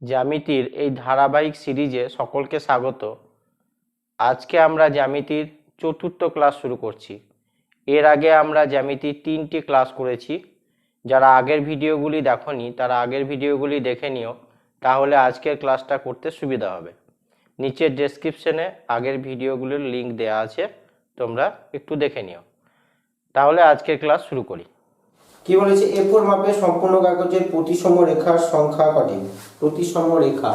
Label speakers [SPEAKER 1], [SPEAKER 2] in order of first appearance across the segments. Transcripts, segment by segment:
[SPEAKER 1] জ্যামিতির এই ধারাবাহিক সিরিজে সকলকে স্বাগত। আজকে আমরা জ্যামিতির চতুর্থ ক্লাস শুরু করছি। এর আগে আমরা জ্যামিতির 3টি ক্লাস করেছি। যারা আগের ভিডিওগুলি দেখোনি তারা আগের ভিডিওগুলি দেখে নিও, তাহলে আজকের ক্লাসটা করতে সুবিধা হবে। নিচের ডেসক্রিপশনে আগের ভিডিওগুলির লিঙ্ক দেওয়া আছে, তোমরা একটু দেখে নিও। তাহলে আজকের ক্লাস শুরু করি।
[SPEAKER 2] কি বলেছে, A4 মাপে সম্পূর্ণ কাগজের প্রতিসম রেখার সংখ্যা কটি? প্রতিসম রেখা,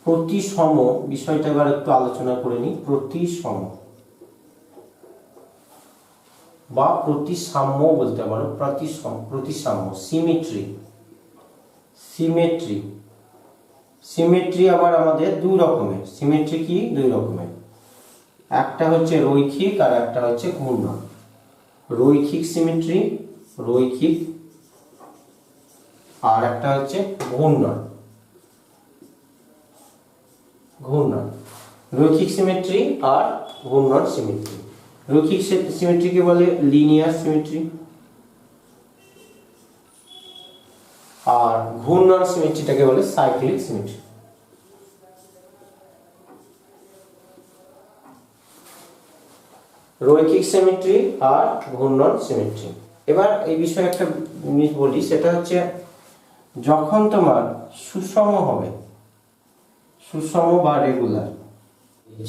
[SPEAKER 2] প্রতিসম বিষয়টা এবার একটু আলোচনা করে নিই। প্রতিসম বা প্রতিসাম্য বলতে পারো, প্রতিসাম্য, সিমেট্রি। সিমেট্রি সিমেট্রি আবার আমাদের দুই রকমের। সিমেট্রি কি? দুই রকমের। একটা হচ্ছে রৈখিক আর একটা হচ্ছে ঘূর্ণন। রৈখিক সিমেট্রি, রৈখিক, আর একটা হচ্ছে ঘূর্ণন। ঘূর্ণন, রৈখিক সিমেট্রি আর ঘূর্ণন সিমেট্রি। রৈখিক সিমেট্রিকে বলে লিনিয়ার সিমেট্রি, আর ঘূর্ণন সিমেট্রিটাকে বলে সাইক্লিক সিমেট্রি। রৈখিক সিমেট্রি আর ঘূর্ণন সিমেট্রি। এবার এই বিষয়ে একটা জিনিস বলি, সেটা হচ্ছে যখন তোমার সুষম হবে, সুষম বা রেগুলার,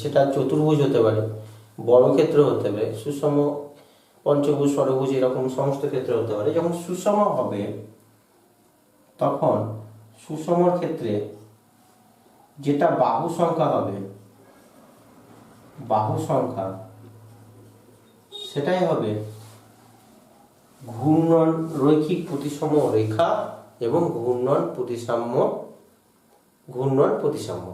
[SPEAKER 2] সেটা চতুর্ভুজ হতে পারে, বর্গক্ষেত্র হতে পারে, সুষম পঞ্চভুজ, ষড়ভুজ, এরকম সমস্ত ক্ষেত্রে হতে পারে। যখন সুষম হবে তখন সুষমর ক্ষেত্রে যেটা বাহু সংখ্যা হবে, বাহু সংখ্যা, সেটাই হবে ঘূর্ণন রৈখিক প্রতিসম রেখা এবং ঘূর্ণন প্রতিসাম্য, ঘূর্ণন প্রতিসাম্য।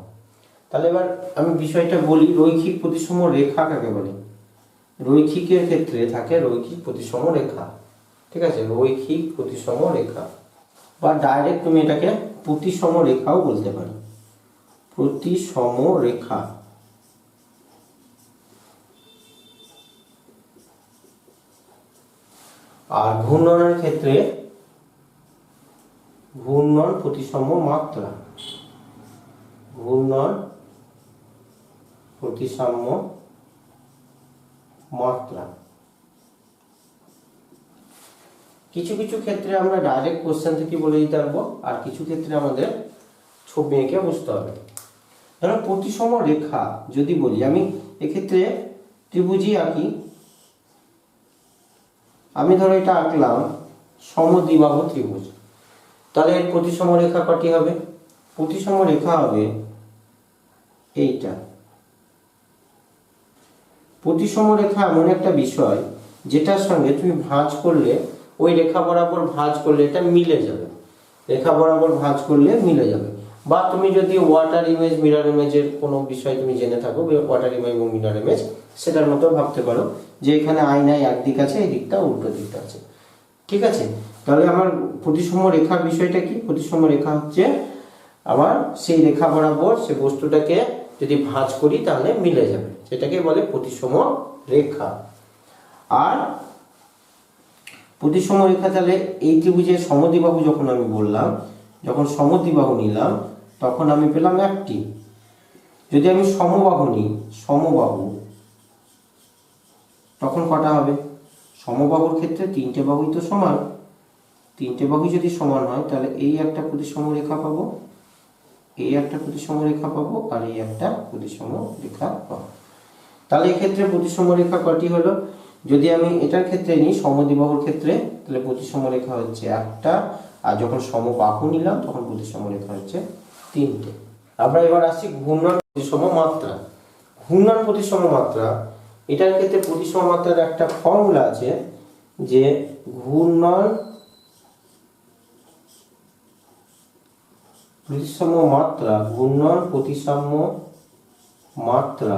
[SPEAKER 2] তাহলে এবার আমি বিষয়টা বলি, রৈখিক প্রতিসম রেখা কাকে বলে? রৈখিকের ক্ষেত্রে থাকে রৈখিক প্রতিসম রেখা, ঠিক আছে? রৈখিক প্রতিসম রেখা, বা ডাইরেক্ট তুমি এটাকে প্রতিসম রেখাও বলতে পারো, প্রতিসম রেখা। আর ঘূর্ণনের ক্ষেত্রে ঘূর্ণন প্রতিসম মাত্রা, ঘূর্ণন প্রতিসাম্য মাত্রা। কিছু কিছু ক্ষেত্রে আমরা ডাইরেক্ট কোশ্চেন থেকে বলে দিতে পারবো, আর কিছু ক্ষেত্রে আমাদের ছবি এঁকে বুঝতে হবে। ধরো প্রতিসম রেখা যদি বলি, আমি এক্ষেত্রে ত্রিভুজই আঁকি। আমি ধরো এটা আঁকলাম সমদ্বিবাহু ত্রিভুজ, তাহলে এর প্রতিসম রেখা কটি হবে? প্রতিসম রেখা হবে এইটা। প্রতিসম রেখা এমন একটা বিষয় যেটার সঙ্গে তুমি ভাঁজ করলে, ওই রেখা বরাবর ভাঁজ করলে এটা মিলে যাবে, রেখা বরাবর ভাঁজ করলে মিলে যাবে। বা তুমি যদি ওয়াটার ইমেজ, মিরর ইমেজের কোনো বিষয় তুমি জেনে থাকো, ওয়াটার ইমেজ এবং মিরর ইমেজ, সেটার মতো ভাবতে পারো যে এখানে আয়নায় একদিক আছে, এই দিকটা উল্টো দিকটা আছে, ঠিক আছে? তাহলে আমার প্রতিসম রেখার বিষয়টা কি? প্রতিসম রেখা হচ্ছে আবার সেই রেখা বরাবর সে বস্তুটাকে যদি ভাঁজ করি তাহলে মিলে যাবে, সেটাকে বলে প্রতিসম রেখা। আর প্রতিসম রেখা, তাহলে এই ত্রিভুজের সমদ্বিবাহু যখন আমি বললাম, যখন সমদ্বিবাহু নিলাম তখন আমি পেলাম একটি। যদি আমি সমবাহু নিই, সমবাহু, তখন কটা হবে? সমবাহুর ক্ষেত্রে তিনটে বাহুই তো সমান। তিনটে বাহু যদি সমান হয় তাহলে এই একটা প্রতিসম রেখা পাবো, এই একটা প্রতিসম রেখা পাবো, আর এই একটা প্রতিসম রেখা পাবো। তাহলে এক্ষেত্রে প্রতিসম রেখা কটি হলো? যদি আমি এটার ক্ষেত্রে নিই, সমদ্বিবাহুর ক্ষেত্রে, তাহলে প্রতিসম রেখা হচ্ছে একটা, আর যখন সমবাহু নিলাম তখন প্রতিসম রেখা হচ্ছে তিনটে। আমরা এবার আসছি ঘূর্ণন প্রতিসম মাত্রা। ঘূর্ণন প্রতিসম মাত্রা, এটার ক্ষেত্রে প্রতিসম মাত্রার একটা ফর্মুলা আছে, যে ঘূর্ণন প্রতিসম মাত্রা, ঘূর্ণন প্রতিসাম্য মাত্রা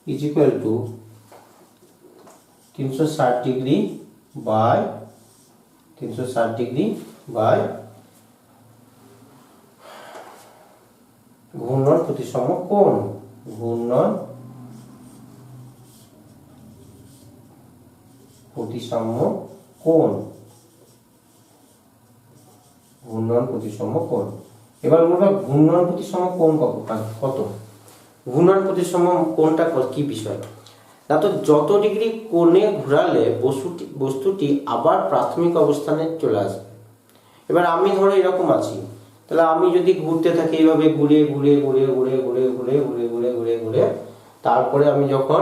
[SPEAKER 2] is equal to 360 degree by 360 degree by ঘূর্ণন প্রতিসম কোণ, ঘূর্ণন প্রতিসাম্য কোণ, ঘূর্ণন প্রতিসাম্য কোণ। এবার বলবো ঘূর্ণন প্রতিসাম্য কোণ কত? ঘূর্ণন প্রতিসাম্য কোণটা কি বিষয়? না তো যত ডিগ্রি কোণে ঘোরালে বস্তুটি আবার প্রাথমিক অবস্থানে চলে আসবে। এবার আমি ধরো এরকম আছি, তাহলে আমি যদি ঘুরতে থাকি এইভাবে ঘুরে ঘুরে ঘুরে ঘুরে ঘুরে ঘুরে ঘুরে ঘুরে ঘুরে ঘুরে তারপরে আমি যখন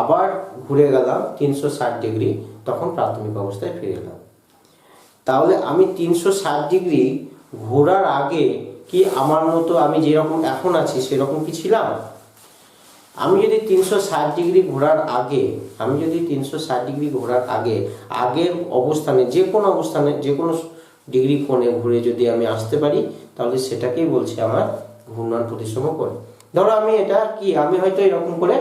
[SPEAKER 2] আবার ঘুরে গেলাম 360 ডিগ্রি, তখন প্রাথমিক অবস্থায় ফিরে এলাম। তাহলে আমি 360 ডিগ্রি ঘোরার আগে কি আমার মতো আমি যেরকম এখন আছি সেরকম কি ছিলাম? আমি যদি 360 ডিগ্রি ঘোরার আগে আগের অবস্থানে যে কোনো ডিগ্রি কোণে ঘুরে যদি আমি আসতে পারি, তাহলে সেটাকেই বলছি আমার ঘূর্ণন প্রতিসাম্য কোণ। ধরো আমি হয়তো এরকম করে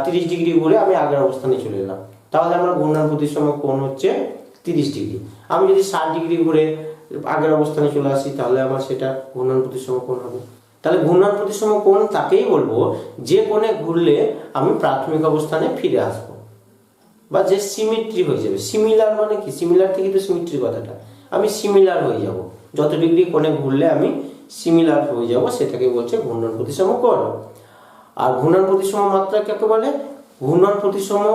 [SPEAKER 2] 30 ডিগ্রি ঘুরে আমি আগের অবস্থানে চলে এলাম, তাহলে আমার ঘূর্ণন প্রতিসাম্য কোণ হচ্ছে 30 ডিগ্রি। আমি যদি 60 ডিগ্রি ঘুরে আগের অবস্থানে চলে আসি, তাহলে আমার সেটা ঘূর্ণন প্রতিসাম্য কোণ হবে। তাহলে ঘূর্ণন প্রতিসাম্য কোণ তাকেই বলবো যে কোণে ঘুরলে আমি প্রাথমিক অবস্থানে ফিরে আসবো, বা যে সিমিট্রি হয়ে যাবে। সিমিলার মানে কি? সিমিলার থেকে তো সিমিট্রি কথাটা, আমি সিমিলার হয়ে যাব, যত ডিগ্রি কোণে ঘুরলে আমি সিমিলার হয়ে যাব, সেটাকে বলছে ঘূর্ণন প্রতিসাম্য কোণ। আর ঘূর্ণন প্রতিসাম্য মাত্রা কাকে বলে? ঘূর্ণন প্রতিসাম্য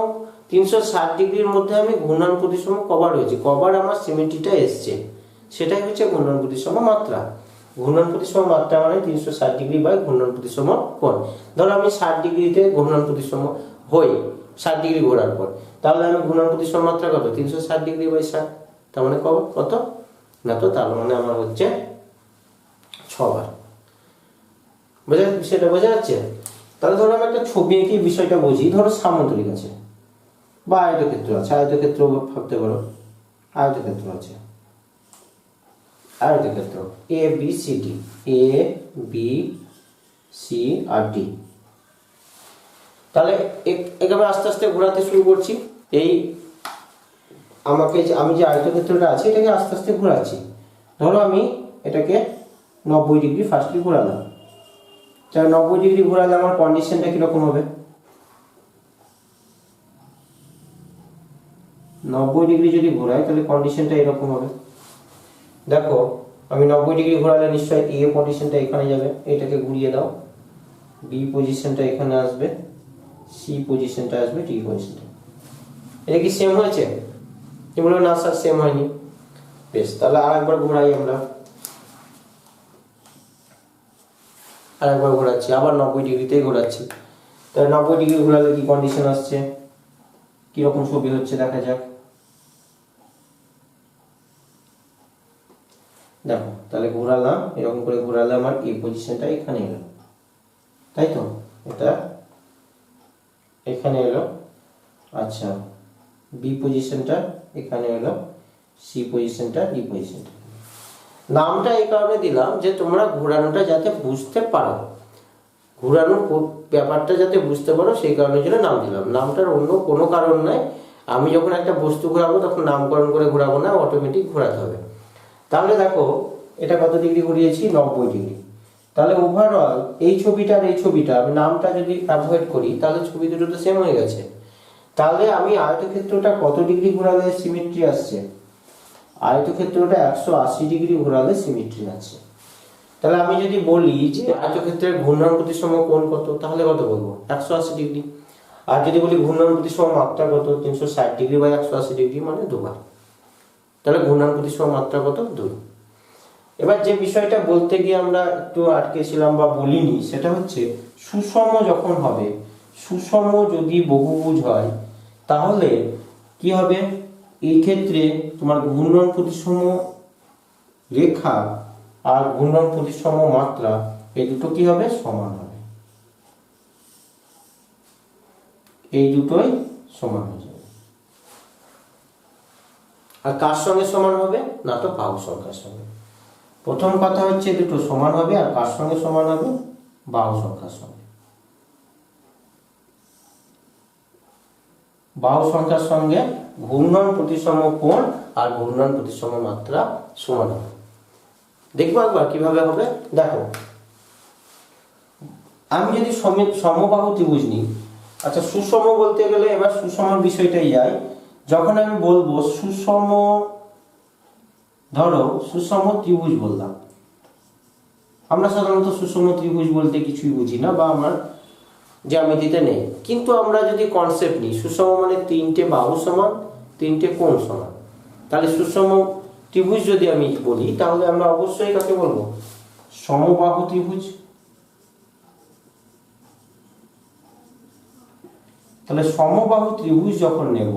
[SPEAKER 2] 360 ডিগ্রির মধ্যে আমি ঘূর্ণন প্রতিসাম্য কবার হয়েছে, কবার আমার সিমিট্রিটা এসছে, সেটাই হচ্ছে ঘূর্ণন প্রতিসাম্য মাত্রা। ঘূর্ণন প্রতিসাম্য মাত্রা মানে 360 ডিগ্রি বাই ঘূর্ণন প্রতিসাম্য কোণ। ধরো আমি 60 ডিগ্রিতে ঘূর্ণন প্রতিসাম্য হই 60 ডিগ্রি ঘোরার পর, তাহলে আমি ঘূর্ণন প্রতিসাম্য মাত্রা কত? 360 ডিগ্রি বাই 60, তার মানে কত? না তো তার মানে আমার হচ্ছে 6 বার। সেটা বোঝা যাচ্ছে? তাহলে ধরো আমি একটা ছবি এঁকে বিষয়টা বুঝি। ধরো সামুদ্রিক আছে বা আয়তক্ষেত্র আছে, আয়তক্ষেত্র ভাবতে পারো, আয়তক্ষেত্র আছে, আয়তক্ষেত্র A B C R D. তাহলে এভাবে আস্তে আস্তে ঘোরাতে শুরু করছি। আমি যে আয়তক্ষেত্রটা আছে এটাকে আস্তে আস্তে ঘোরাচ্ছি। ধরো আমি এটাকে 90 ডিগ্রি ফার্স্টলি ঘোরালাম। তাহলে 90 ডিগ্রি ঘোরালে আমার কন্ডিশনটা কিরকম হবে? 90 ডিগ্রি যদি ঘোরাই তাহলে কন্ডিশনটা এরকম হবে। দেখো আমি 90 ডিগ্রি ঘোরালে নিশ্চয়ই এ পজিশনটা এখানে যাবে, এটাকে ঘুরিয়ে দাও, বি পজিশনটা এখানে আসবে, সি পজিশনটা আসবে, ডি পজিশনটা। এটা কি সেম হয়েছে? কি বলবো না স্যার সেম হয়নি। বেশ, তাহলে আরেকবার ঘোরাই আমরা, আরেকবার ঘোরাচ্ছি, আবার 90 ডিগ্রিতেই ঘোরাচ্ছি। তাহলে 90 ডিগ্রি ঘোরালে কি কন্ডিশন আসছে, কিরকম ছবি হচ্ছে দেখা যাক। দেখো তাহলে ঘোরালাম, এরকম করে ঘোরালে আমার এই পজিশনটা এখানে এলো, তাই তো? এটা এখানে এলো, আচ্ছা বি পজিশনটা এখানে এলো, সি পজিশনটা, ডি পজিশনটা। নামটা এই কারণে দিলাম যে তোমরা ঘোরানোটা যাতে বুঝতে পারো, ঘোরানোর ব্যাপারটা যাতে বুঝতে পারো, সেই কারণের জন্য নাম দিলাম। নামটার অন্য কোনো কারণ নাই। আমি যখন একটা বস্তু ঘোরাবো তখন নামকরণ করে ঘোরাবো না, অটোমেটিক ঘোরাতে হবে। তাহলে দেখো এটা কত ডিগ্রি ঘুরিয়েছি? 90 ডিগ্রি। তাহলে ওভারঅল এই ছবিটা আর এই ছবিটা আমি নামটা যদি অ্যাভয়েড করি, তাহলে ছবি দুটো তো সেম হয়ে গেছে। তাহলে আমি আয়তক্ষেত্রটা কত ডিগ্রি ঘোরালে সিমেট্রি আসছে? আয়তক্ষেত্রটা 180 ডিগ্রি ঘোরালে সিমেট্রি আছে। তাহলে আমি যদি বলি যে আয়তক্ষেত্রের ঘূর্ণন প্রতিসাম্য কোণ কত, তাহলে কত বলবো? 180 ডিগ্রি। আর যদি বলি ঘূর্ণন প্রতিসাম্য মাত্রা কত, 360 ডিগ্রি বাই 180 ডিগ্রি মানে 2 বার। তাহলে ঘূর্ণন প্রতিসাম্য মাত্রা কত? 2। এবার যে বিষয়টা বলতে গিয়ে আমরা একটু আটকেছিলাম বা বলিনি, সেটা হচ্ছে সুষম যখন হবে, সুষম যদি বহুভুজ হয়, তাহলে কি হবে? এই ক্ষেত্রে তোমার ঘূর্ণন প্রতিসাম্য রেখা আর ঘূর্ণন প্রতিসাম্য মাত্রা এই দুটো কি হবে? সমান হবে। এই দুটোই সমান হয়ে যাবে। আর কার সঙ্গে সমান হবে? না তো বাহু সংখ্যার সঙ্গে। প্রথম কথা হচ্ছে দুটো সমান হবে, আর কার সঙ্গে সমান হবে? বাহু সংখ্যার সঙ্গে। বাহু সংখ্যার সঙ্গে ঘূর্ণন প্রতিসাম্য কোণ আর ঘূর্ণন প্রতিসাম্য মাত্রা সমান হবে। দেখবো একবার কিভাবে হবে। দেখো আমি যদি সমবাহু ত্রিভুজ নিই, আচ্ছা সুষম বলতে গেলে এবার সুষম বিষয়টাই যাই। যখন আমি বলবো সুষম, ধরো সুষম ত্রিভুজ বললাম, আমরা সাধারণত সুষম ত্রিভুজ বলতে কিছুই বুঝি না বা আমার জ্যামিতিতে নেই, কিন্তু আমরা যদি কনসেপ্ট নিই সুষম মানে তিনটে বাহু সমান, তিনটে কোণ সমান, তাহলে সুষম ত্রিভুজ যদি আমি বলি তাহলে আমরা অবশ্যই কাকে বলবো, সমবাহু ত্রিভুজ। তাহলে সমবাহু ত্রিভুজ যখন নেব,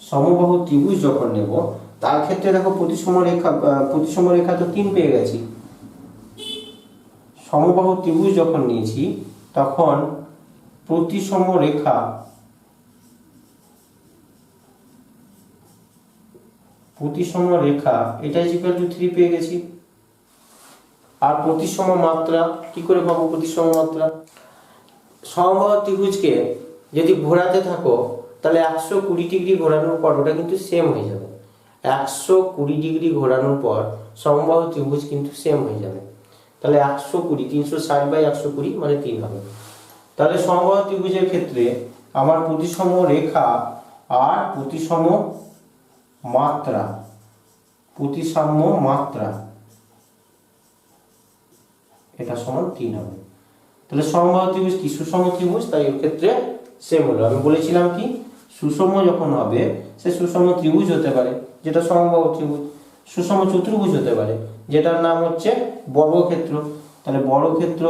[SPEAKER 2] সমবাহু ত্রিভুজ যখন নেব তার ক্ষেত্রে দেখো প্রতিসম রেখা তো 3 পেয়ে গেছি। সমবাহু ত্রিভুজ যখন নিয়েছি তখন প্রতিসম রেখা, প্রতিসম রেখা এটা ইকুয়াল টু 3 পেয়ে গেছি। আর প্রতিসম মাত্রা কি করে পাবো? প্রতিসম মাত্রা সমবাহু ত্রিভুজকে যদি ঘোরাতে থাকো তাহলে 120 ডিগ্রি ঘোরানোর পর ওটা কিন্তু সেম হয়ে যাবে। 120 ডিগ্রি ঘোরানোর পর সমবাহু ত্রিভুজ কিন্তু সেম হয়ে যাবে। তাহলে 120, 360 বাই 120 মানে 3 হবে। তাহলে সমবাহু ত্রিভুজের ক্ষেত্রে আমার প্রতিসম রেখা আর প্রতিসম মাত্রা, প্রতিসাম্য মাত্রা এটা সমান 3 হবে। তাহলে সমবাহু ত্রিভুজ কি? সুষম ত্রিভুজ, তাই এর ক্ষেত্রে সেম হলো। আমি বলেছিলাম কি সুষম যখন হবে সে সুষম ত্রিভুজ হতে পারে যেটা সমবাহু ত্রিভুজ, সুষম চতুর্ভুজ হতে পারে যেটার নাম হচ্ছে বর্গক্ষেত্র। তাহলে বর্গক্ষেত্র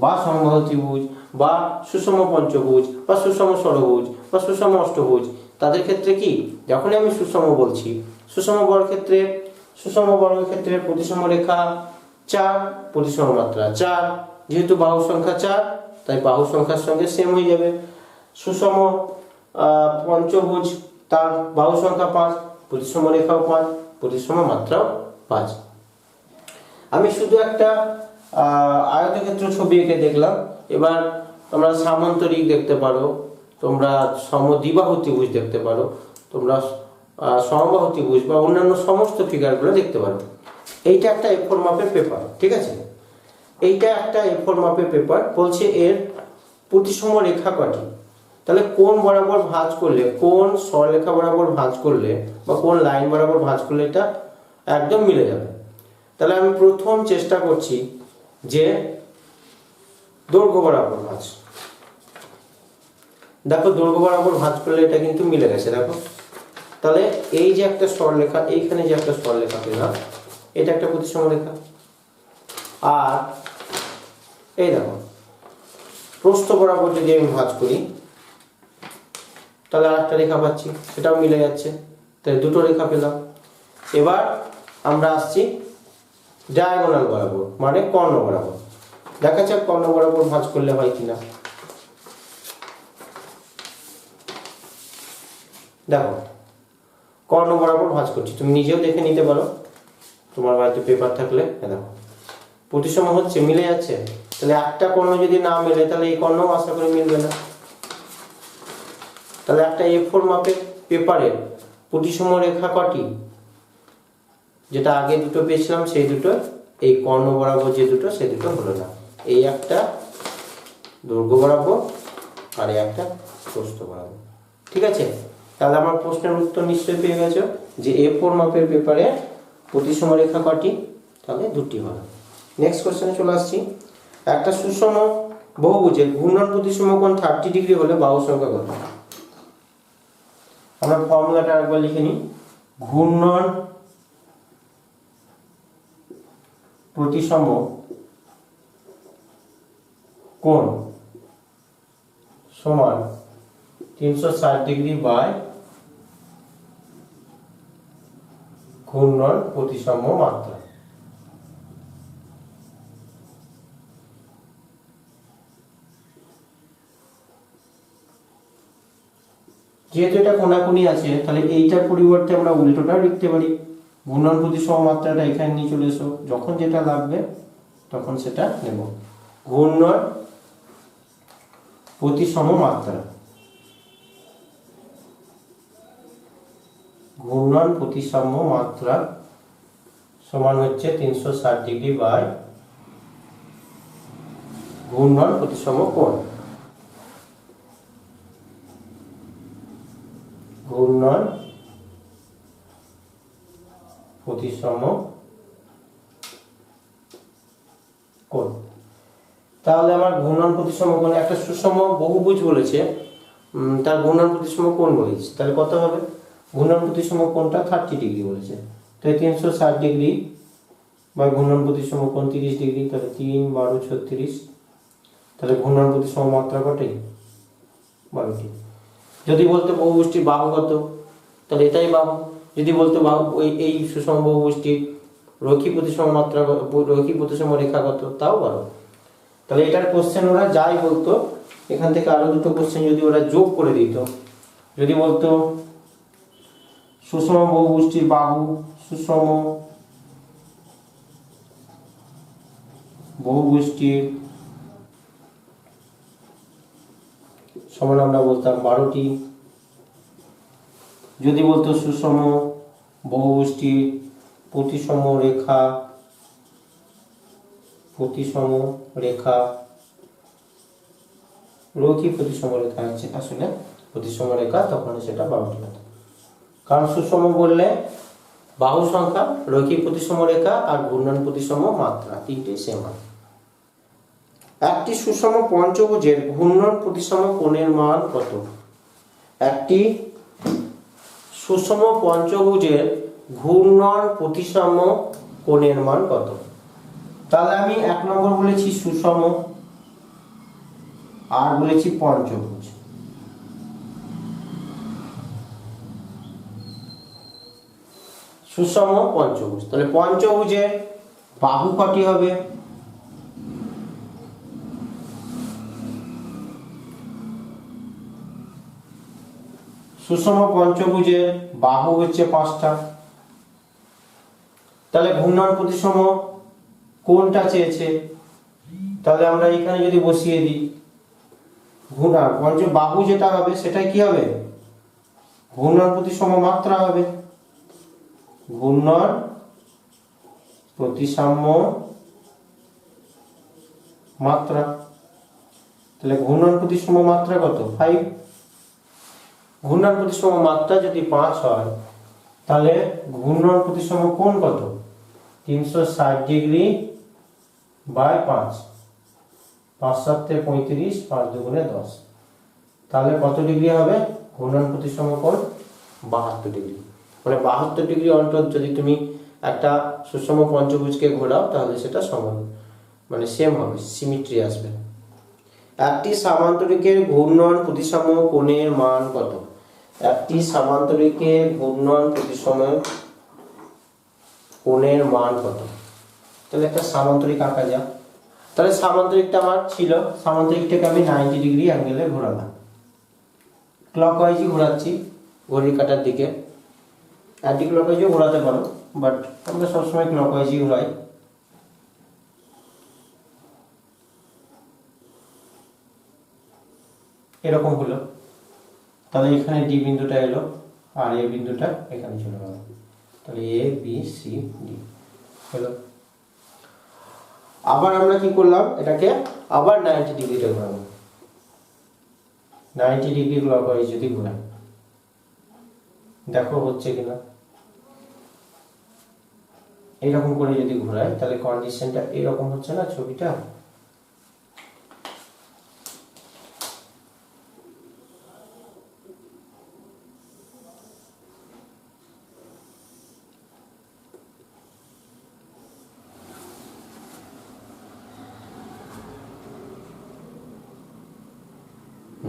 [SPEAKER 2] বা সমবাহু ত্রিভুজ বা সুষম পঞ্চভুজ বা সুষম ষড়ভুজ বা সুষম অষ্টভুজ, তাদের ক্ষেত্রে কি যখনই আমি সুষম বলছি, সুষম বর্গক্ষেত্রের প্রতিসম রেখা 4, প্রতিসম মাত্রা 4, যেহেতু বাহু সংখ্যা 4 তাই বাহু সংখ্যার সঙ্গে সেম হয়ে যাবে। সুষম পঞ্চভুজ তার বাহু সংখ্যা 5, প্রতিসম রেখাও 5, প্রতিসম মাত্রাও 5। আমি শুধু একটা আয়তক্ষেত্র ছবি এঁকে দেখলাম। এবার তোমরা সামান্তরিক দেখতে পারো, তোমরা সমদ্বিবাহু ত্রিভুজ দেখতে পারো, তোমরা সমবাহু ত্রিভুজ বা অন্যান্য সমস্ত ফিগারগুলো দেখতে পারো। এইটা একটা A4 মাপের পেপার, ঠিক আছে? এইটা একটা A4 মাপের পেপার, বলছে এর প্রতিসম রেখা কটি। তাহলে কোন বরাবর ভাঁজ করলে, কোন সরলরেখা বরাবর ভাঁজ করলে বা কোন লাইন বরাবর ভাঁজ করলে এটা একদম মিলে যাবে। তাহলে আমি প্রথম চেষ্টা করছি যে দৈর্ঘ্য বরাবর ভাঁজ। দেখো দৈর্ঘ্য বরাবর ভাঁজ করলে এটা কিন্তু মিলে গেছে, দেখো। তাহলে এই যে একটা সরলরেখা, এইখানে যে একটা সরলরেখা পেলাম, এটা একটা প্রতিসম রেখা। আর এই দেখো প্রস্থ বরাবর যদি আমি ভাঁজ করি তাহলে আরেকটা রেখা পাচ্ছি, সেটাও মিলে যাচ্ছে, তাহলে দুটো রেখা পেলাম। এবার আমরা আসছি ডায়াগোনাল বরাবর, মানে কর্ণ বরাবর। দেখা যাক কর্ণ বরাবর ভাঁজ করলে হয় কিনা। দেখো কর্ণ বরাবর ভাঁজ করছি, তুমি নিজেও দেখে নিতে পারো তোমার বাড়িতে পেপার থাকলে। দেখো প্রতিসম হচ্ছে, মিলে যাচ্ছে। তাহলে একটা কর্ণ যদি না মেলে তাহলে এই কর্ণও আশা করে মিলবে না। তাহলে একটা A4 মাপের পেপারের প্রতিসম রেখা কটি? যেটা আগে দুটো পেয়েছিলাম সেই দুটো, এই কর্ণ বরাবর যে দুটো সেই দুটো হলো না। এই একটা দৈর্ঘ্য বরাবর আর এই একটা প্রস্থ বরাবর, ঠিক আছে? তাহলে আমার প্রশ্নের উত্তর নিশ্চয়ই পেয়ে গেছো যে A4 মাপের পেপারে প্রতিসম রেখা কটি? তাহলে দুটি হলো। নেক্সট কোশ্চেনে চলে আসছি। একটা সুষম বহুভুজের ঘূর্ণন প্রতিসম কোণ 30 ডিগ্রি হলে বাহু সংখ্যা কত? আমরা ফর্মুলাটা একবার লিখে নিই। ঘূর্ণন প্রতিসম কোণ সমান 360 ডিগ্রি বাই ঘূর্ণন প্রতিসম মাত্রা। যেহেতু এটা কোণাকুণি আছে তাহলে এইটার পরিবর্তে আমরা উল্টোটা লিখতে পারি। ঘূর্ণন প্রতিসম মাত্রাটা এখানে নিয়ে চলে এসো, যখন যেটা লাগবে তখন সেটা নেব। ঘূর্ণন প্রতিসম মাত্রা, ঘূর্ণন প্রতিসাম্য মাত্রা সমান হচ্ছে 360 ডিগ্রি বাই ঘূর্ণন প্রতিসম কোণ। ঘূর্ণন প্রতিসম কোণ। তাহলে আমার ঘূর্ণন প্রতিসম কোণ একটা সুষম বহুভুজ বলেছে, তার ঘূর্ণন প্রতিসম কোণ বলেছে, তাহলে কত হবে? ঘূর্ণন প্রতিসম কোণটা 30 ডিগ্রি বলেছে, তাই 360 ডিগ্রি বা ঘূর্ণন প্রতিসম কোণ 30 ডিগ্রি, তাহলে 3 12 36, তাহলে ঘূর্ণন প্রতিসম মাত্রা কত? 12টি। যদি বলতে বহুভুজটির বাহু কত, তাহলে এটাই বাহু। যদি বলতে বাহু এই সুষম বহুভুজটির রৈখিক প্রতিসম মাত্রা, রৈখিক প্রতিসম রেখা কত, তাও 12। তাহলে এটার কোশ্চেন ওরা যাই বলতো, এখান থেকে আরো দুটো কোশ্চেন যদি ওরা যোগ করে দিত, যদি বলতো সুষম বহুভুজটির বাহু, সুষম বহুভুজটির সমান আমরা বলতাম 12টি। যদি বলতো সুষম বহুভুজটির প্রতিসম রেখা, প্রতিসম রেখা, রৈখিক প্রতিসম রেখা আছে আসলে প্রতিসম রেখা, তখন সেটা 12টি হতো। কারণ সুষম বললে বাহু সংখ্যা, রৈখিক প্রতিসম রেখা আর ঘূর্ণন প্রতিসম মাত্রা তিনটি সেম হয়। একটি সুষম পঞ্চভুজের ঘূর্ণন প্রতিসম কোণের মান কত? একটি সুষম পঞ্চভুজের ঘূর্ণন প্রতিসম কোণের মান কত? তাহলে আমি 1 নম্বর বলেছি সুষম, আর বলেছি পঞ্চভুজ। সুষম পঞ্চভুজ, তাহলে পঞ্চভুজের বাহু কটি হবে? সুষম পঞ্চভুজের বাহু হচ্ছে 5টা। তাহলে ঘূর্ণন প্রতিসম কোনটা চেয়েছে, তাহলে আমরা এখানে যদি বসিয়ে দিই, বাহু যেটা হবে সেটাই কি হবে? ঘূর্ণন প্রতিসম মাত্রা হবে। ঘূর্ণন প্রতিসাম্য মাত্রা, তাহলে ঘূর্ণন প্রতিসম মাত্রা কত? 5। ঘূর্ণন প্রতিসম মাত্রা যদি 5 হয়, তাহলে ঘূর্ণন প্রতিসম কোণ কত? 360 ডিগ্রি বাই 5, 5 7 35, 5 2 10, তাহলে কত ডিগ্রি হবে? ঘূর্ণন প্রতিসম কোণ 72 ডিগ্রি। মানে 72 ডিগ্রি অন্তর যদি তুমি একটা সুষম পঞ্চভুজকে ঘোরাও, তাহলে সেটা সমান, মানে সেম হবে, সিমেট্রি আসবে। একটি সামান্তরিকের ঘূর্ণন প্রতিসম কোণের মান কত? একটি সামান্তরিকের ঘূর্ণন প্রতিসম কোণের মান কত? তাহলে একটা সামান্তরিক আঁকা যাক। তাহলে সামান্তরিকটা আমার ছিল, সামান্তরিকটাকে আমি 90 ডিগ্রি অ্যাঙ্গেলে ঘোরালাম, ক্লকওয়াইজই ঘোরাচ্ছি ঘড়ির কাঁটার দিকে। অ্যান্টি ক্লকওয়াইজও ঘোরাতে পারো, বাট আমরা সবসময় ক্লকওয়াইজই ঘোরাই। এরকম হলো, তাহলে এখানে ডি বিন্দুটা এলো আর এ বিন্দুটা এখানে চলে গেল, তাহলে এ বি সি ডি হলো। আবার আমরা কি করলাম, এটাকে আবার 90 ডিগ্রিতে ঘোরাবো। 90 ডিগ্রি ক্লকওয়াইজ যদি ঘোরাই, দেখো হচ্ছে কিনা। এইরকম করে যদি ঘোরাই, তাহলে কন্ডিশনটা এরকম হচ্ছে না ছবিটা?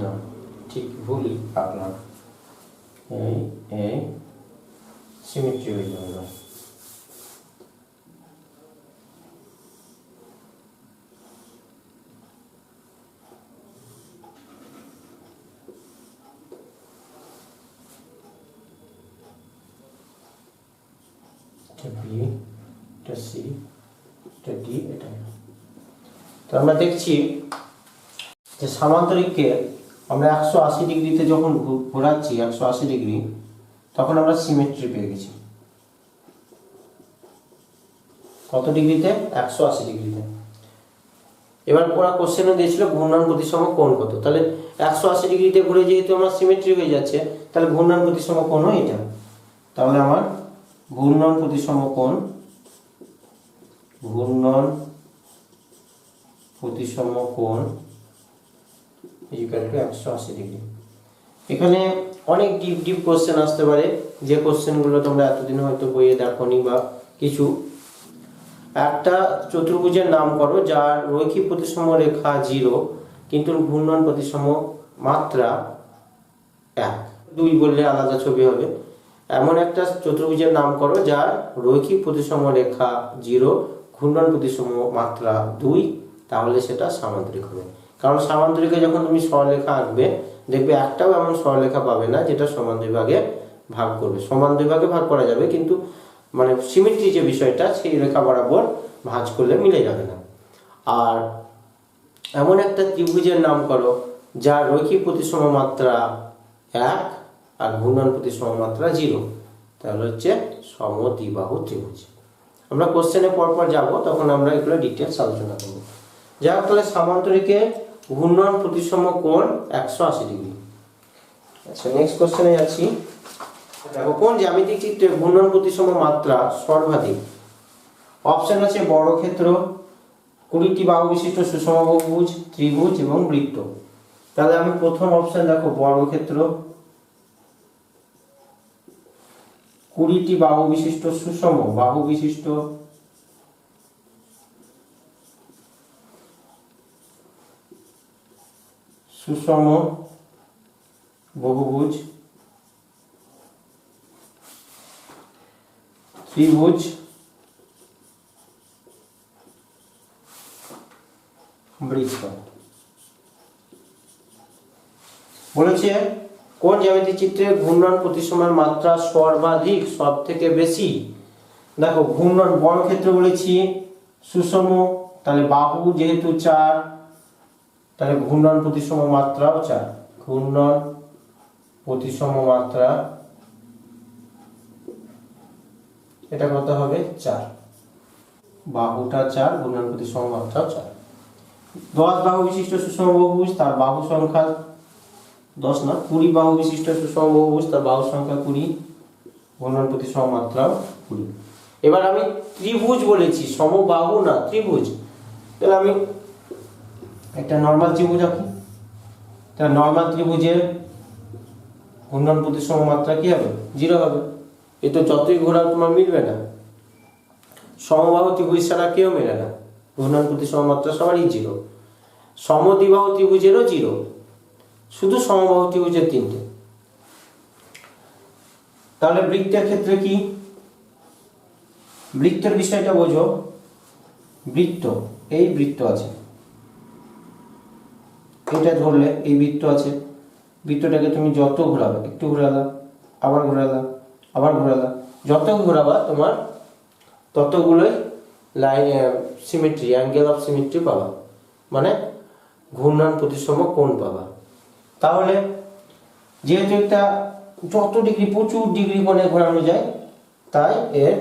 [SPEAKER 2] না, ঠিক ভুল আপনার, এই সিমেট্রি হয়ে যাবে না। বি, এটা সি, এটা ডি, এটা। তো আমরা দেখছি যে সামান্তরিককে আমরা 180 ডিগ্রিতে যখন ঘোরাচ্ছি, 180 ডিগ্রি, তখন আমরা সিমেট্রি পেয়ে গেছি। কত ডিগ্রিতে? 180 ডিগ্রিতে। এবার ওরা কোশ্চেনে দিয়েছিল ঘূর্ণন প্রতিসম কোণ কত, তাহলে 180 ডিগ্রিতে ঘুরে যেহেতু আমার সিমেট্রি হয়ে যাচ্ছে, তাহলে ঘূর্ণন প্রতিসম কোণও এটা। তাহলে আমার ঘূর্ণন প্রতিসম কোণ, ঘূর্ণন প্রতিসম কোণ ইকুয়াল টু 180 ডিগ্রি। এখানে অনেক ডিপ ডিপ কোশ্চেন আসতে পারে, যে কোশ্চেনগুলো তোমরা এতদিন হয়তো বইয়ে দেখোনি বা কিছু। একটা চতুর্ভুজের নাম করো যার রৈখিক প্রতিসম রেখা 0 কিন্তু ঘূর্ণন প্রতিসম মাত্রা 1। 2 বললে আলাদা ছবি হবে। এমন একটা চতুর্ভুজের নাম করো যার রৈখিক প্রতিসম রেখা 0, ঘূর্ণন প্রতিসম মাত্রা 2, তাহলে সেটা সামান্তরিক হবে। কারণ সামান্তরিকে যখন তুমি সরলরেখা আঁকবে দেখবে একটাও এমন সরলরেখা পাবে না যেটা সমান দুই ভাগে ভাগ করবে। সমান দুই ভাগে ভাগ করা যাবে কিন্তু মানে সিমেট্রি যে বিষয়টা সেই রেখা বরাবর ভাঁজ করলে মিলে যাবে না। আর এমন একটা ত্রিভুজের নাম করো যার রৈখিক প্রতিসম মাত্রা 1 আর ঘূর্ণন প্রতিসম মাত্রা 0, তাহলে হচ্ছে সমদ্বিবাহু ত্রিভুজ। আমরা কোশ্চেনে পরপর যাব, তখন আমরা এগুলো ডিটেলস আলোচনা করব। যা হোক, তাহলে সামান্তরিকে ঘূর্ণন প্রতিসম কোণ 180 ডিগ্রি। আচ্ছা, নেক্সট কোশ্চেনে যাচ্ছি। দেখো, কোন জ্যামিতিক চিত্রে ঘূর্ণন প্রতিসম মাত্রা সর্বাধিক? অপশন আছে বর্গক্ষেত্র, 20টি বাহু বিশিষ্ট সুষম বহুভুজ, ত্রিভুজ এবং বৃত্ত। তাহলে আমি প্রথম অপশন দেখো বর্গক্ষেত্র, 20টি বাহু বিশিষ্ট সুষম বাহু বিশিষ্ট সুষম বহুভুজ, ত্রিভুজ, বৃত্ত। বলেছে কোন জ্যামিতিক চিত্রে ঘূর্ণন প্রতিসমের মাত্রা সর্বাধিক, সব থেকে বেশি? দেখো, ঘূর্ণন বর্গক্ষেত্র বলেছি সুষম, তাহলে বাহু যেহেতু 4, তাহলে ঘূর্ণন প্রতিসম মাত্রাও 4। ঘূর্ণন প্রতিসম মাত্রা এটা কত হবে? 4। বাহুটা 4, ঘূর্ণন প্রতিসম মাত্রাও 4। 10 বাহু বিশিষ্ট সুষম বহুভুজ, তার বাহু সংখ্যা 10 না, 20 বাহু বিশিষ্ট সুষম বহুভুজ, তার বাহু সংখ্যা 20, ঘূর্ণন প্রতিসম মাত্রাও 20। এবার আমি ত্রিভুজ বলেছি, সমবাহু না, ত্রিভুজ। তাহলে আমি একটা নরমাল ত্রিভুজ আঁকি। তাহলে নরমাল ত্রিভুজের ঘূর্ণন প্রতিসম মাত্রা কি হবে? 0 হবে। এ তো যতই ঘোরাও তোমার মিলবে না। সমবাহু ত্রিভুজ ছাড়া কেউ মেলে না, ঘূর্ণন প্রতিসম মাত্রা সবারই 0। সমদ্বিবাহু ত্রিভুজেরও 0, শুধু সমবাহু ত্রিভুজের 3টে। তাহলে বৃত্তের ক্ষেত্রে কি? বৃত্তের বিষয়টা বোঝো। বৃত্ত, এই বৃত্ত আছে, এটা ধরলে এই বৃত্ত আছে। বৃত্তটাকে তুমি যত ঘোরাবে, একটু ঘোরালা, আবার ঘোরালা, আবার ঘোরালা, যত ঘোরাবা তোমার ততগুলোই line symmetry, angle of symmetry পাবা, মানে ঘূর্ণন প্রতিসম কোণ পাবা। তাহলে যেহেতু একটা যত ডিগ্রি, প্রচুর ডিগ্রি কোণে ঘোরানো যায়, তাই এর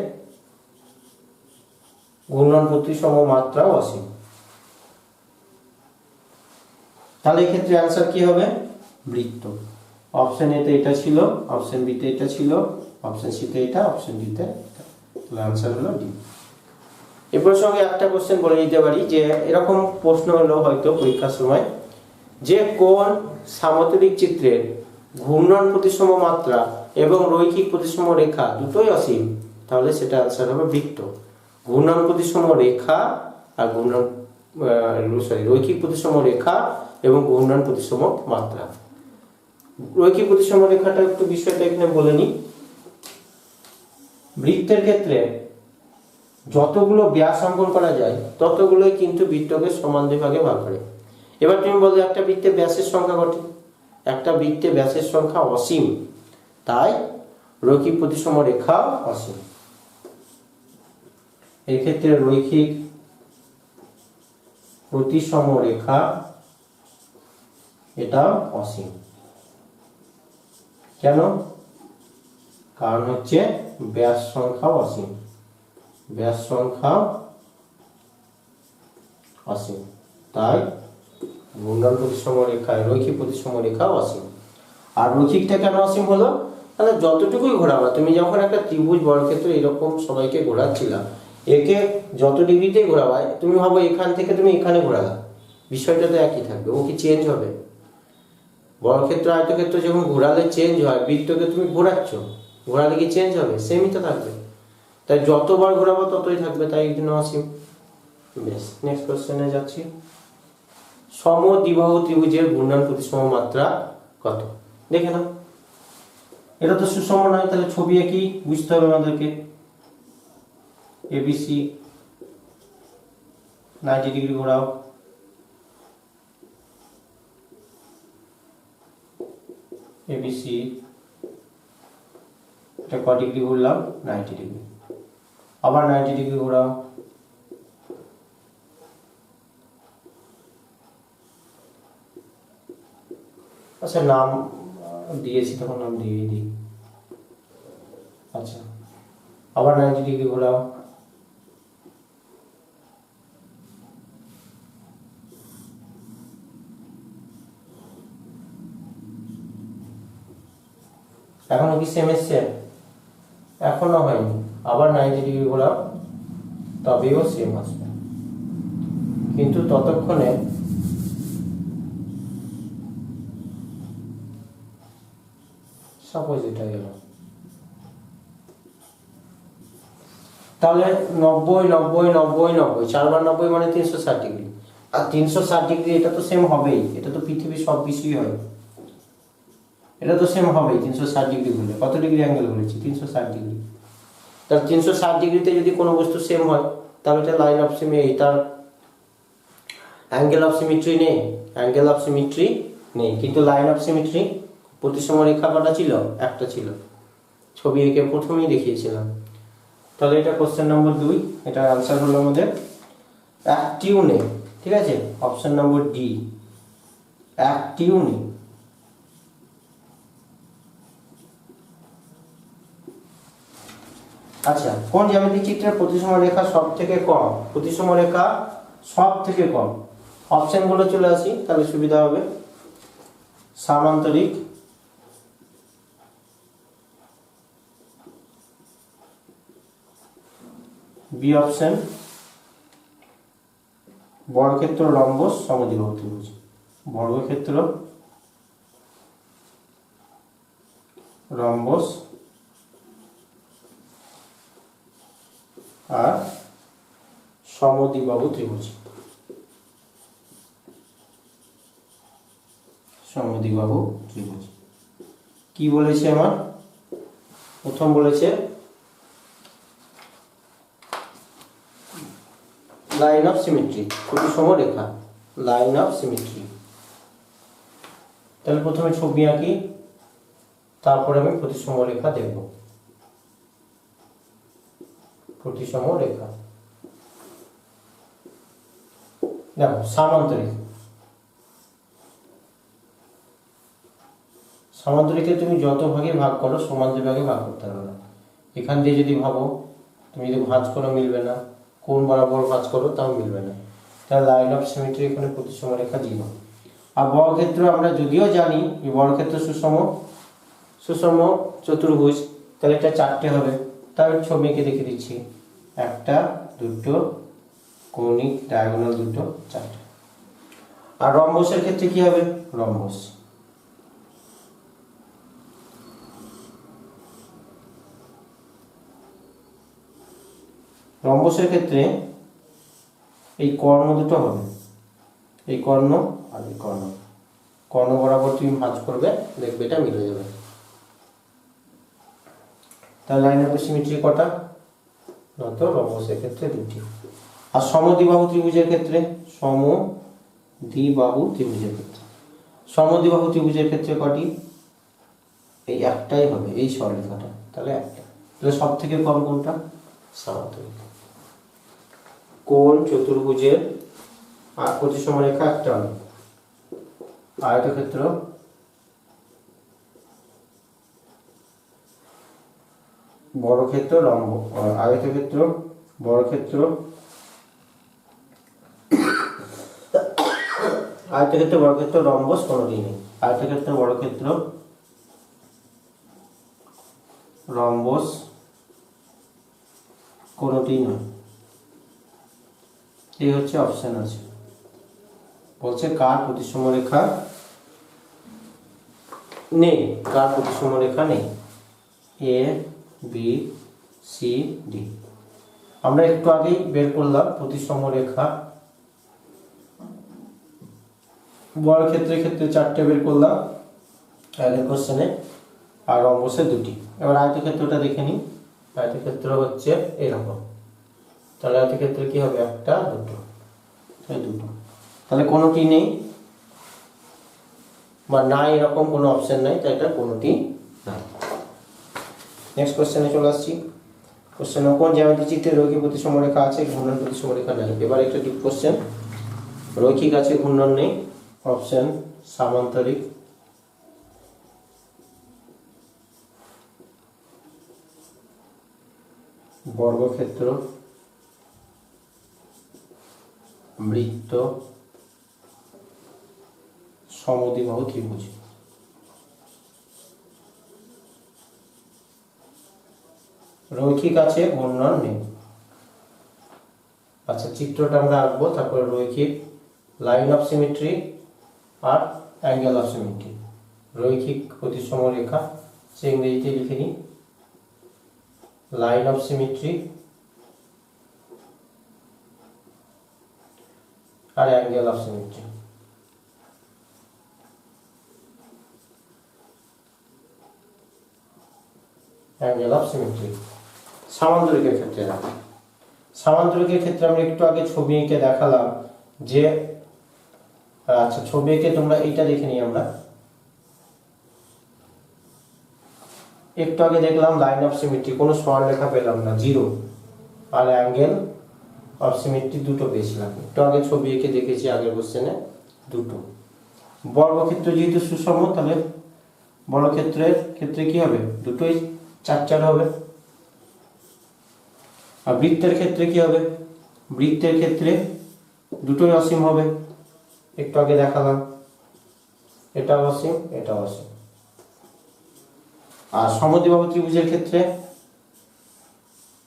[SPEAKER 2] ঘূর্ণন প্রতিসম মাত্রাও অসীম। তাহলে এই ক্ষেত্রে অ্যান্সার কি হবে? বৃত্ত। অপশন এ তে এটা ছিল, অপশন বি তে এটা ছিল, অপশন সি তে এটা, অপশন ডি তে এটা। তাহলে অ্যান্সার হলো ডি। এর প্রসঙ্গে একটা কোশ্চেন বলে দিতে পারি যে এরকম প্রশ্ন হলো হয়তো পরীক্ষার সময়, যে কোন সামতলিক চিত্রের ঘূর্ণন প্রতিসম মাত্রা এবং রৈখিক প্রতিসম রেখা দুটোই অসীম, তাহলে সেটা অ্যান্সার হবে বৃত্ত। ঘূর্ণন প্রতিসম রেখা আর রৈখিক প্রতিসম রেখা এবং ঘূর্ণন প্রতিসম মাত্রা। রৈখিক প্রতিসম রেখাটা একটু বিষয়টা এখানে বলে নি। বৃত্তের ক্ষেত্রে যতগুলো ব্যাস অঙ্কন করা যায় ততগুলোই কিন্তু বৃত্তকে সমান দুই ভাগে ভাগ করে। এবার তুমি বলো একটা বৃত্তে ব্যাসের সংখ্যা কত? একটা বৃত্তে ব্যাসের সংখ্যা অসীম, তাই রৈখিক প্রতিসম রেখা অসীম। এই ক্ষেত্রে রৈখিক প্রতিসম রেখা এটা অসীম। কেন? কারণ হচ্ছে ব্যাস সংখ্যা অসীম, ব্যাস সংখ্যা অসীম। তাই ঘূর্ণন প্রতিসম রেখায় রৈখিক প্রতিসম রেখা অসীম। আর রৈখিকটা কেন অসীম হলো? তাহলে যতটুকুই ঘোরাবা, তুমি যখন একটা ত্রিভুজ বর্গক্ষেত্র এরকম সবাইকে ঘোরাচ্ছিলা, একে যত ডিগ্রিতেই ঘোরাবা, তুমি ভাবো এখান থেকে তুমি এখানে ঘোরালা, বিষয়টা তো একই থাকবে। ও কি চেঞ্জ হবে? বর্গক্ষেত্র আয়তক্ষেত্র যখন ঘোরালে চেঞ্জ হয়, বৃত্তকে তুমি ঘোরাচ্ছ, ঘোরালে কি চেঞ্জ হবে? সেমই তো থাকবে। তাই যতবার ঘোরাবো ততই থাকবে, তাই এই জন্য অসীম। বেশ, নেক্সট কোশ্চেনে যাচ্ছি। সমদ্বিবাহু ত্রিভুজের ঘূর্ণন প্রতিসম মাত্রা কত? দেখে নাও। এটা তো সুষম নয়, তাহলে ছবি এঁকেই বুঝতে হবে আমাদেরকে। এবিসি 90 ডিগ্রি ঘোরাও, এবিসি এটা ক ডিগ্রি ঘুরলাম? 90 ডিগ্রি। আবার 90 ডিগ্রি ঘোরাও, আচ্ছা নাম দিয়েছি তখন নাম দিয়েই দিই। আচ্ছা, আবার 90 ডিগ্রি ঘোরাও, এখনো কি সেম এসছে? এখনো হয়নি। আবার 90 ডিগ্রি ঘোরাও, তবেও সেম আসবে। কিন্তু ততক্ষণে সাপোজ এটা গেল, তাহলে 90 90 90 90 4বার 90 মানে 360 ডিগ্রি। আর 360 ডিগ্রি এটা তো সেম হবেই, এটা তো পৃথিবীর সব কিছুই হয়, এটা তো সেম হবেই। 360 ডিগ্রি ঘুরলে কত ডিগ্রি অ্যাঙ্গেল ঘুরেছি? 360 ডিগ্রি। তার 360 ডিগ্রিতে যদি কোনো বস্তু সেম হয়, তাহলে এটা লাইন অফ সিমেট্রি, তার অ্যাঙ্গেল অফ সিমেট্রি নেই, অ্যাঙ্গেল অফ সিমেট্রি নেই। কিন্তু লাইন অফ সিমেট্রি প্রতিসম রেখা কটা ছিল? একটা ছিল, ছবি এঁকে প্রথমেই দেখিয়েছিলাম। তাহলে এটা কোশ্চেন নম্বর 2, এটার আনসার হলো আমাদের একটিও নেই। ঠিক আছে, অপশন নম্বর ডি, একটিও নেই। আচ্ছা, কোন জ্যামিতিক চিত্রের প্রতিসম রেখা সব থেকে কম? প্রতিসম রেখা সব থেকে কম, অপশনগুলো চলে আসি তাহলে সুবিধা হবে। সামান্তরিক, বি অপশন, বর্গক্ষেত্র রম্বস সমদ্বিবাহু ত্রিভুজ। বর্গক্ষেত্র রম্বস আর সমদ্বিবাহু ত্রিভুজ। সমদ্বিবাহু ত্রিভুজ কি বলেছে আমার? প্রথম বলেছে লাইন অফ সিমেট্রি, প্রতিসম রেখা, লাইন অফ সিমেট্রি। তাহলে প্রথমে ছবি আঁকি, তারপরে আমি প্রতিসম রেখা দেখব। প্রতিসম রেখা দেখো, সামান্তরিক, সামান্তরিকে তুমি যত ভাগে ভাগ করো সমান যে ভাগে ভাগ করতে পারবে না। এখান দিয়ে যদি ভাবো, তুমি যদি ভাঁজ করো মিলবে না, কোণ বরাবর ভাঁজ করো তাও মিলবে না। তাহলে লাইন অফ সিমেট্রি এখানে প্রতিসম রেখা 0। আর বর্গক্ষেত্র আমরা যদিও জানি যে বর্গক্ষেত্র সুষম, সুষম চতুর্ভুজ, তাহলে এটা 4টে হবে। তাহলে ছবিকে দেখে দিচ্ছি, 1টা 2টো, কৌণিক ডায়াগোনাল 2টো, 4টে। আর রম্বসের ক্ষেত্রে কি হবে? রম্বস রম্বসের ক্ষেত্রে এই কর্ণ দুটো হবে, এই কর্ণ আর এই কর্ণ, কর্ণ বরাবর তুমি ভাঁজ করবে, দেখবে এটা মিলে যাবে। তাহলে লাইন অফ সিমেট্রি কটা? নত রম্বসের ক্ষেত্রে 2টি। আর সমদ্বিবাহু ত্রিভুজের ক্ষেত্রে, সমদ্বিবাহু ত্রিভুজের ক্ষেত্রে, সমদ্বিবাহু ত্রিভুজের ক্ষেত্রে কটি? এই একটাই হবে, এই সরলরেখাটা, তাহলে একটা। তাহলে সব থেকে কম কোনটা? সামান্তরিক। কোণ চতুর্ভুজের আর প্রতিসম রেখা একটা হবে, আয়তক্ষেত্র বর্গক্ষেত্র লম্ব, আয়তক্ষেত্র বর্গক্ষেত্র আয়তক্ষেত্র বর্গক্ষেত্র রম্বস কোনোটি নেই। আয়তক্ষেত্র বর্গক্ষেত্র রম্বস কোনোটি নয়, এই হচ্ছে অপশন আছে। বলছে কার প্রতিসম রেখা নেই, কার প্রতিসম রেখা নেই, এ বি সি ডি। আমরা একটু আগেই বের করলাম প্রতিসম রেখা, বর্গক্ষেত্রের ক্ষেত্রে 4টে বের করলাম আগের কোশ্চেনে, আর রম্বসে 2টি। এবার আয়তক্ষেত্রটা দেখে নিই। আয়তক্ষেত্র হচ্ছে এরকম, তাহলে আয়তক্ষেত্রে কি হবে, 1 2, তাহলে 2, তাহলে কোনোটি নেই বা নাই, এরকম কোনো অপশন নাই, তাই এটা কোনোটি নাই। নেক্সট কোশ্চেনে চলে আসছি। কোশ্চেন, কোন জ্যামিতি চিত্রে রৈখিক প্রতিসম রেখা আছে, ঘূর্ণন প্রতিসম রেখা নেই। এবার একটা ডিপ কোশ্চেন, রৈখিক আছে ঘূর্ণন নেই, অপশন সামান্তরিক, বর্গক্ষেত্র, বৃত্ত, সমদ্বিবাহু ত্রিভুজ। রৈখিক আছে ঘূর্ণন নেই। আচ্ছা, চিত্রটা আমরা আঁকবো, তারপরে রৈখিক, লাইন অফ সিমেট্রি আর অ্যাঙ্গেল অফ সিমেট্রি। রৈখিক প্রতিসম রেখা, সে ইংরেজিতে লিখে নিই, লাইন অফ সিমেট্রি আর angle of symmetry. Angle of symmetry. সামান্তরিকের ক্ষেত্রে রাখি, সামান্তরিকের ক্ষেত্রে আমরা একটু আগে ছবি এঁকে দেখালাম যে, আচ্ছা ছবি এঁকে তোমরা এইটা দেখে নিই। আমরা একটু আগে দেখলাম লাইন অফ সিমেট্রি, কোনো সরলরেখা পেলাম না, 0, আর অ্যাঙ্গেল অফ সিমেট্রি 2টো পেয়েছিলাম। একটু আগে ছবি এঁকে দেখেছি আগের কোশ্চেনে 2টো। বর্গক্ষেত্র যেহেতু সুষম, তাহলে বর্গক্ষেত্রের ক্ষেত্রে কি হবে, দুটোই 4 4 হবে। আর বৃত্তের ক্ষেত্রে কি হবে, বৃত্তের ক্ষেত্রে দুটোই অসীম হবে, একটু আগে দেখালাম, এটা অসীম, এটা অসীম। আর সমদ্বিবাহু ত্রিভুজের ক্ষেত্রে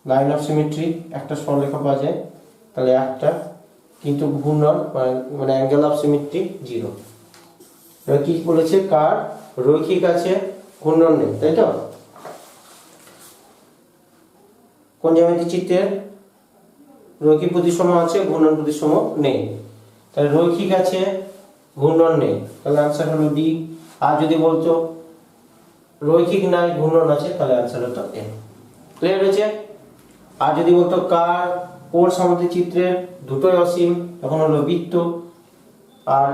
[SPEAKER 2] লাইন অফ সিমেট্রি, একটা সরলরেখা পাওয়া যায়, তাহলে একটা, কিন্তু ঘূর্ণন মানে অ্যাঙ্গেল অফ সিমেট্রি 0। এবার কি বলেছে, কার রৈখিক আছে ঘূর্ণন নেই, তাই তো? কোন জ্যামিতি চিত্রের রৈখিক প্রতিসম আছে ঘূর্ণন প্রতিসম নেই, তাহলে রৈখিক আছে ঘূর্ণন নেই, তাহলে আনসার হলো ডি। আর যদি বলতো রৈখিক নাই ঘূর্ণন আছে, তাহলে আনসার হতো এ। ক্লিয়ার হয়েছে? আর যদি বলতো কার কোন সামুদ্রিক চিত্রের দুটোই অসীম, তখন হলো বৃত্ত। আর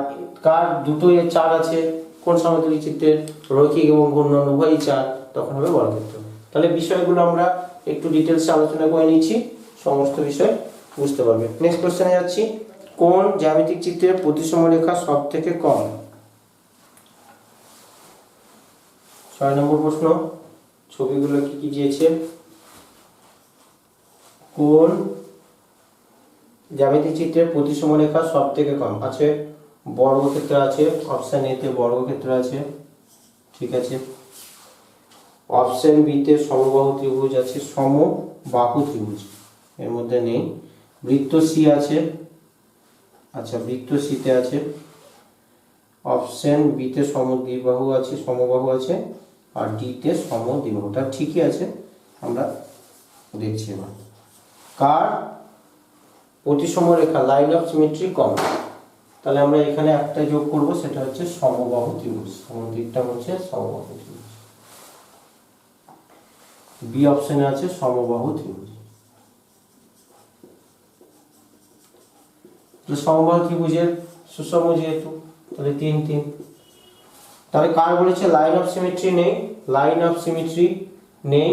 [SPEAKER 2] কার দুটোই 4 আছে, কোন সামুদ্রিক চিত্রের রৈখিক এবং ঘূর্ণন উভয়ই 4, তখন হবে বর্গক্ষেত্র। তাহলে বিষয়গুলো আমরা একটু ডিটেলসে আলোচনা করে নিচ্ছি, সমস্ত বিষয় বুঝতে পারবে। নেক্সট কোশ্চেনে যাচ্ছি, কোন জ্যামিতিক চিত্রের প্রতিসম রেখা সব থেকে কম? 6 নম্বর প্রশ্ন, ছবিগুলো কি কি দিয়েছে, কোন জ্যামিতিক চিত্রের প্রতিসম রেখা সব থেকে কম আছে? বর্গক্ষেত্র আছে, অপশন এ তে বর্গক্ষেত্র আছে, ঠিক আছে। অপশন বি তে সমবাহু ত্রিভুজ আছে, সমবাহু ত্রিভুজ এর মধ্যে নেই। বৃত্ত সি আছে, আচ্ছা বৃত্ত সি তে আছে। অপশন বি তে সমদ্বিবাহু আছে, সমবাহু আছে, আর ডি তে সমদ্বিবাহু। তা ঠিকই আছে, আমরা দেখছি এবার কার প্রতিসম রেখা লাইন অফ সিমেট্রি কম। তাহলে আমরা এখানে একটা যোগ করব, সেটা হচ্ছে সমবাহু ত্রিভুজ, সমদ্বিকটা হচ্ছে সমবাহু ত্রিভুজ। বি অপশনে আছে সমবাহু ত্রিভুজ। তো সমবাহু ত্রিভুজের সুষম যেহেতু, তাহলে 3 3। তাহলে কার বলেছে লাইন অফ সিমেট্রি নেই, লাইন অফ সিমেট্রি নেই।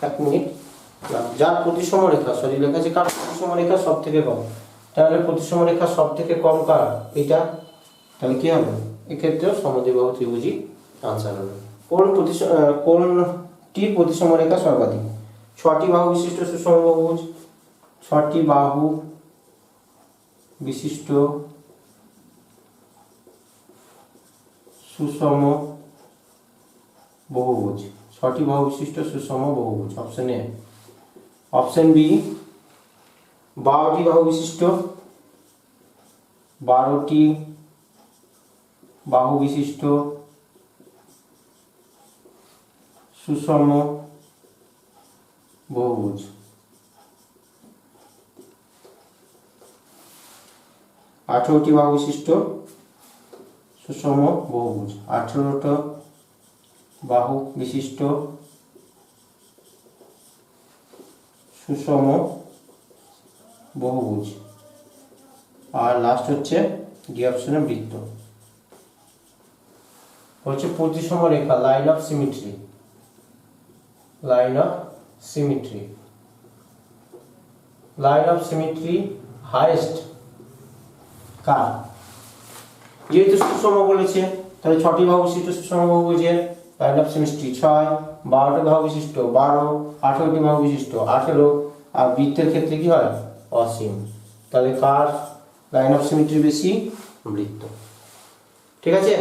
[SPEAKER 2] এক মিনিট, যার প্রতিসম রেখা, সরি লেখা আছে কার প্রতিসম রেখা সব থেকে কম, তাহলে প্রতিসম রেখা সব থেকে কম কার, এটা। তাহলে কি হবে, এক্ষেত্রেও সমদ্বিবাহু ত্রিভুজই আনসার হবে। কোনটি প্রতিসম রেখা সর্বাধিক? 6টি বাহু বিশিষ্ট সুষম বহুভুজ, 6টি বাহু বিশিষ্ট সুষম বহুভুজ, 6টি বাহু বিশিষ্ট সুষম বহুভুজ। Option A. অপশন বি 12টি বাহু বিশিষ্ট, 12টি বাহু বিশিষ্ট সুষম বহুভুজ। আঠেরোটি বাহু বিশিষ্ট সুষম বহুভুজ, 18টা বাহু বিশিষ্ট সুষম বহুভুজ। আর লাস্ট হচ্ছে ডি অপশনের বৃত্ত। হচ্ছে প্রতিসম রেখা, line of symmetry. Line of symmetry, line of symmetry highest কার? যেহেতু সুষম বলেছে তাহলে 6টি বাহু বিশিষ্ট সুষম বহুভুজের লাইন অফ সিমেট্রি 6, 12টি বাহু বিশিষ্ট 12, 18টি বাহু বিশিষ্ট 18, আর বৃত্তের ক্ষেত্রে কি হয়? অসীম। তাহলে কার লাইন অফ সিমেট্রি বেশি? বৃত্ত। ঠিক আছে।